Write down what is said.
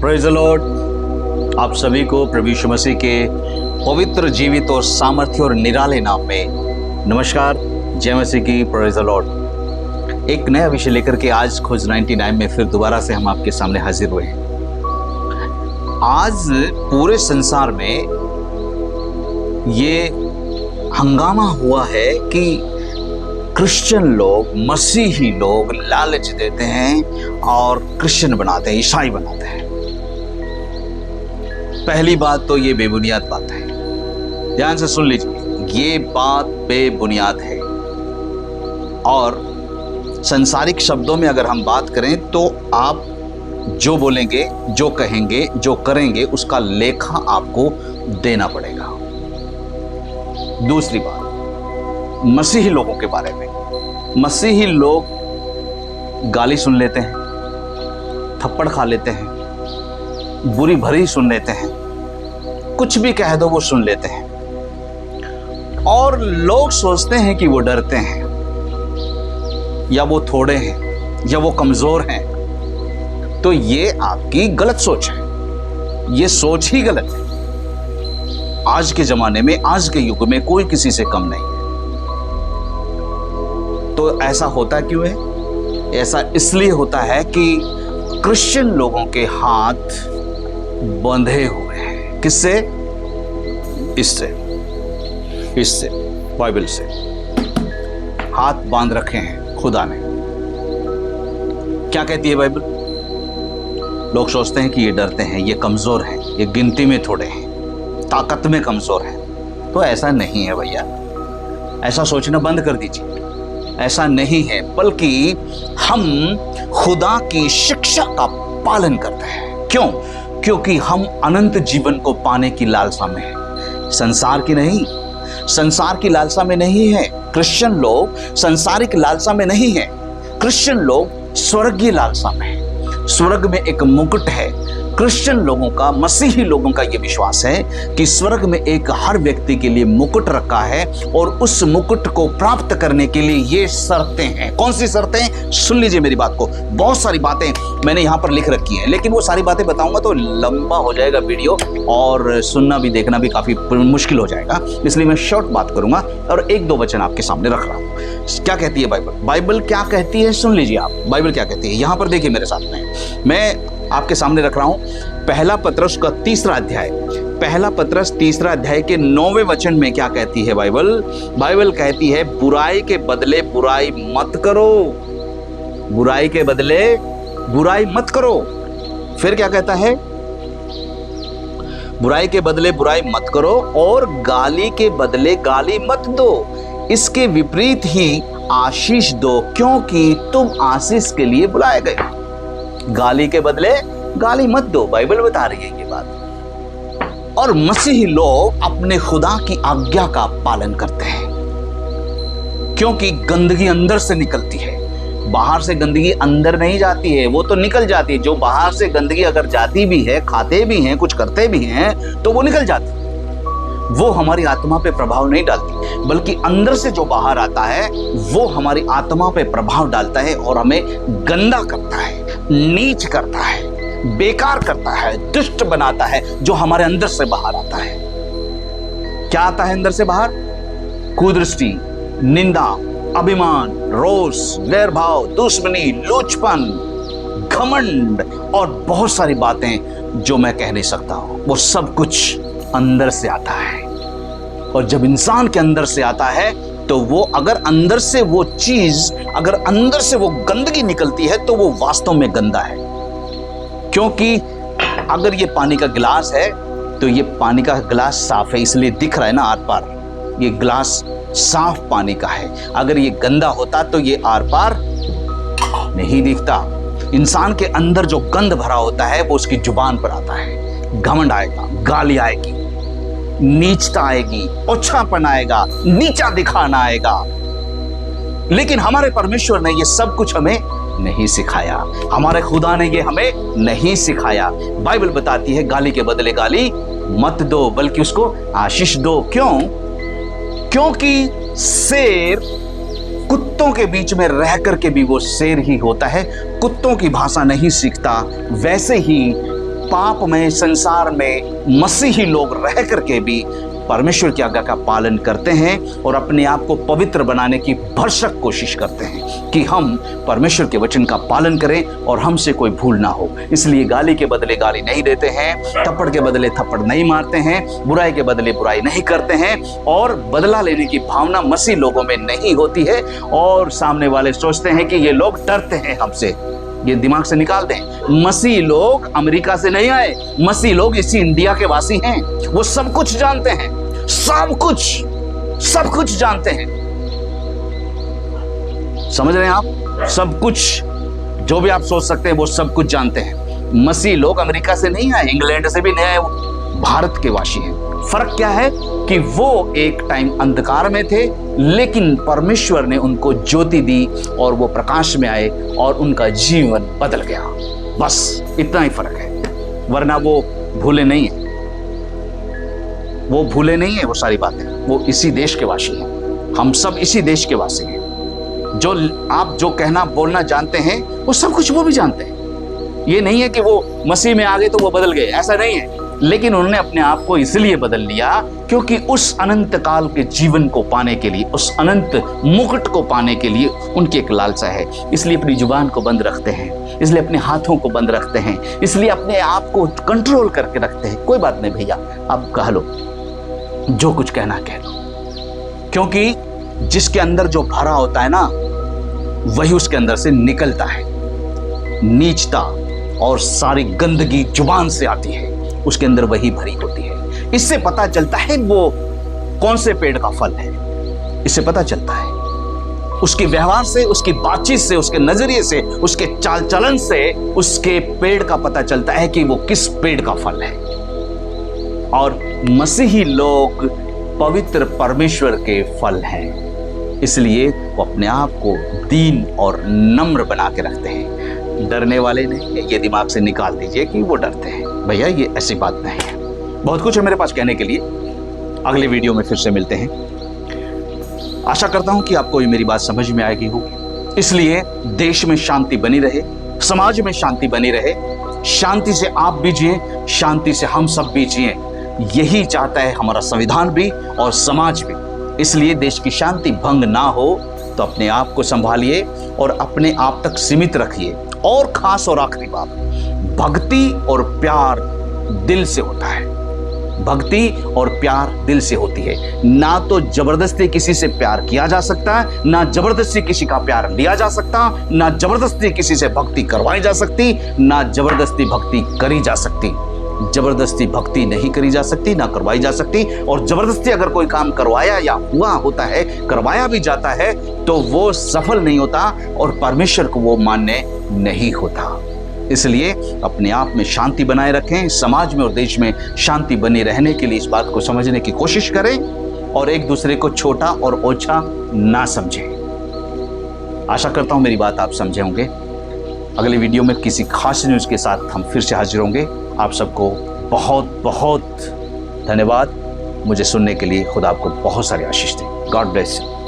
Praise the Lord. आप सभी को प्रभु यीशु मसीह के पवित्र, जीवित और सामर्थ्य और निराले नाम में नमस्कार, जय मसीह की। Praise the Lord. एक नया विषय लेकर के आज खोज 99 में फिर दोबारा से हम आपके सामने हाजिर हुए हैं। आज पूरे संसार में ये हंगामा हुआ है कि क्रिश्चियन लोग, मसीही लोग लालच देते हैं और क्रिश्चियन बनाते हैं, ईसाई बनाते हैं। पहली बात तो ये बेबुनियाद बात है, ध्यान से सुन लीजिए, ये बात बेबुनियाद है। और सांसारिक शब्दों में अगर हम बात करें तो आप जो बोलेंगे, जो कहेंगे, जो करेंगे, उसका लेखा आपको देना पड़ेगा। दूसरी बात, मसीही लोगों के बारे में, मसीही लोग गाली सुन लेते हैं, थप्पड़ खा लेते हैं, बुरी भरी सुन लेते हैं, कुछ भी कह दो वो सुन लेते हैं। और लोग सोचते हैं कि वो डरते हैं, या वो थोड़े हैं, या वो कमजोर हैं। तो ये आपकी गलत सोच है, ये सोच ही गलत है। आज के जमाने में, आज के युग में कोई किसी से कम नहीं है। तो ऐसा होता क्यों है? ऐसा इसलिए होता है कि क्रिश्चियन लोगों के हाथ बंधे हुए हैं। किससे? इससे बाइबल से हाथ बांध रखे हैं खुदा ने। क्या कहती है बाइबल? लोग सोचते हैं कि ये डरते हैं, ये कमजोर हैं, ये गिनती में थोड़े हैं, ताकत में कमजोर हैं। तो ऐसा नहीं है भैया, ऐसा सोचना बंद कर दीजिए। ऐसा नहीं है, बल्कि हम खुदा की शिक्षा का पालन करते हैं। क्यों? क्योंकि हम अनंत जीवन को पाने की लालसा में हैं, संसार की नहीं। संसार की लालसा में नहीं है क्रिश्चियन लोग, संसारिक लालसा में नहीं है क्रिश्चियन लोग, स्वर्गीय लालसा में है। स्वर्ग में एक मुकुट है। क्रिश्चियन लोगों का, मसीही लोगों का यह विश्वास है कि स्वर्ग में एक हर व्यक्ति के लिए मुकुट रखा है, और उस मुकुट को प्राप्त करने के लिए ये शर्तें हैं। कौन सी शर्तें? सुन लीजिए मेरी बात को। बहुत सारी बातें मैंने यहाँ पर लिख रखी हैं, लेकिन वो सारी बातें बताऊंगा तो लंबा हो जाएगा वीडियो, और सुनना भी देखना भी काफी मुश्किल हो जाएगा। इसलिए मैं शॉर्ट बात करूंगा और एक दो वचन आपके सामने रख रहा हूँ। क्या कहती है बाइबल? बाइबल क्या कहती है सुन लीजिए आप। बाइबल क्या कहती है यहाँ पर देखिए मेरे साथ में, मैं आपके सामने रख रहा हूं। पहला पत्रस का 3रा अध्याय, पहला पत्रस 3रा अध्याय के 9वें वचन में क्या कहती है बाइबल? बाइबल कहती है, बुराई के बदले बुराई मत करो। बुराई के बदले बुराई मत करो। फिर क्या कहता है? बुराई के बदले बुराई मत करो, और गाली के बदले गाली मत दो। इसके विपरीत ही आशीष दो, क्योंकि तुम आशीष के लिए बुलाए गए। गाली के बदले गाली मत दो, बाइबल बता रही है ये बात। और मसीही लोग अपने खुदा की आज्ञा का पालन करते हैं, क्योंकि गंदगी अंदर से निकलती है। बाहर से गंदगी अंदर नहीं जाती है, वो तो निकल जाती है। जो बाहर से गंदगी अगर जाती भी है, खाते भी हैं, कुछ करते भी हैं, तो वो निकल जाती है। वो हमारी आत्मा पे प्रभाव नहीं डालती, बल्कि अंदर से जो बाहर आता है वो हमारी आत्मा पे प्रभाव डालता है और हमें गंदा करता है, नीच करता है, बेकार करता है, दुष्ट बनाता है। जो हमारे अंदर से बाहर आता है, क्या आता है अंदर से बाहर? कुदृष्टि, निंदा, अभिमान, रोष, वैर भाव, दुश्मनी, लूचपन, घमंड और बहुत सारी बातें जो मैं कह नहीं सकता हूं। वो सब कुछ अंदर से आता है। और जब इंसान के अंदर से आता है, तो वो अगर अंदर से वो चीज, अगर अंदर से वो गंदगी निकलती है, तो वो वास्तव में गंदा है। क्योंकि अगर ये पानी का गिलास है, तो ये पानी का गिलास साफ है, इसलिए दिख रहा है ना आर पार। ये गिलास साफ पानी का है। अगर ये गंदा होता तो ये आर पार नहीं दिखता। इंसान के अंदर जो गंद भरा होता है वो उसकी जुबान पर आता है। घमंड आएगा, गाली आएगी, नीचता आएगी, ओछापन आएगा, नीचा दिखाना आएगा। लेकिन हमारे परमेश्वर ने ये सब कुछ हमें नहीं सिखाया, हमारे खुदा ने ये हमें नहीं सिखाया। बाइबल बताती है गाली के बदले गाली मत दो, बल्कि उसको आशीष दो। क्यों? क्योंकि शेर कुत्तों के बीच में रह करके भी वो शेर ही होता है, कुत्तों की भाषा नहीं सीखता। वैसे ही पापमय संसार में मसीही लोग रह करके भी परमेश्वर की आज्ञा का पालन करते हैं और अपने आप को पवित्र बनाने की भरसक कोशिश करते हैं कि हम परमेश्वर के वचन का पालन करें और हमसे कोई भूल ना हो। इसलिए गाली के बदले गाली नहीं देते हैं, थप्पड़ के बदले थप्पड़ नहीं मारते हैं, बुराई के बदले बुराई नहीं करते हैं और बदला लेने की भावना मसीह लोगों में नहीं होती है। और सामने वाले सोचते हैं कि ये लोग डरते हैं हमसे। ये दिमाग से निकाल दें। मसीह लोग अमेरिका से नहीं आए, मसीह लोग इसी इंडिया के वासी हैं। वो सब कुछ जानते हैं, सब कुछ जानते हैं। समझ रहे हैं आप? सब कुछ जो भी आप सोच सकते हैं वो सब कुछ जानते हैं। मसीह लोग अमेरिका से नहीं आए, इंग्लैंड से भी नहीं आए, भारत के वासी हैं। फर्क क्या है कि वो एक टाइम अंधकार में थे, लेकिन परमेश्वर ने उनको ज्योति दी और वो प्रकाश में आए और उनका जीवन बदल गया। बस इतना ही फर्क है, वरना वो भूले नहीं है। वो भूले नहीं है वो सारी बातें। वो इसी देश के वासी हैं, हम सब इसी देश के वासी हैं। जो आप जो कहना बोलना जानते हैं वो सब कुछ वो भी जानते हैं। ये नहीं है कि वो मसीह में आ गए तो वो बदल गए, ऐसा नहीं है। लेकिन उन्होंने अपने आप को इसलिए बदल लिया क्योंकि उस अनंत काल के जीवन को पाने के लिए, उस अनंत मुकुट को पाने के लिए उनकी एक लालसा है। इसलिए अपनी जुबान को बंद रखते हैं, इसलिए अपने हाथों को बंद रखते हैं, इसलिए अपने आप को कंट्रोल करके रखते हैं। कोई बात नहीं भैया, अब कह लो, जो कुछ कहना कह लो, क्योंकि जिसके अंदर जो भरा होता है ना वही उसके अंदर से निकलता है। नीचता और सारी गंदगी जुबान से आती है, उसके अंदर वही भरी होती है। इससे पता चलता है वो कौन से पेड़ का फल है। इससे पता चलता है उसके व्यवहार से, उसकी बातचीत से, उसके नजरिए से, उसके चाल चलन से उसके पेड़ का पता चलता है कि वो किस पेड़ का फल है। और मसीही लोग पवित्र परमेश्वर के फल हैं, इसलिए वो अपने आप को दीन और नम्र बना के रखते हैं। डरने वाले नहीं, ये दिमाग से निकाल दीजिए कि वो डरते हैं। भैया ये ऐसी बात नहीं है। बहुत कुछ है मेरे पास कहने के लिए, अगले वीडियो में फिर से मिलते हैं। आशा करता हूं कि आपको ये मेरी बात समझ में आएगी होगी। इसलिए देश में शांति बनी रहे, समाज में शांति बनी रहे, शांति से आप भी जिए, शांति से हम सब भी जिए। यही चाहता है हमारा संविधान भी और समाज भी। इसलिए देश की शांति भंग ना हो तो अपने आप को संभालिए और अपने आप तक सीमित रखिए। और खास और आखिरी बात, भक्ति और प्यार दिल से होता है। भक्ति और प्यार दिल से होती है। ना तो जबरदस्ती किसी से प्यार किया जा सकता है, ना जबरदस्ती किसी का प्यार लिया जा सकता, ना जबरदस्ती किसी से भक्ति करवाई जा सकती, ना जबरदस्ती भक्ति करी जा सकती। जबरदस्ती भक्ति नहीं करी जा सकती, ना करवाई जा सकती। और जबरदस्ती अगर कोई काम करवाया या हुआ होता है, करवाया भी जाता है, तो वो सफल नहीं होता और परमेश्वर को वो मान्य नहीं होता। इसलिए अपने आप में शांति बनाए रखें, समाज में और देश में शांति बनी रहने के लिए इस बात को समझने की कोशिश करें और एक दूसरे को छोटा और ओछा ना समझें। आशा करता हूं मेरी बात आप समझे होंगे। अगले वीडियो में किसी खास न्यूज़ के साथ हम फिर से हाजिर होंगे। आप सबको बहुत बहुत धन्यवाद मुझे सुनने के लिए। खुदा आपको बहुत सारी आशीष दे। God bless you.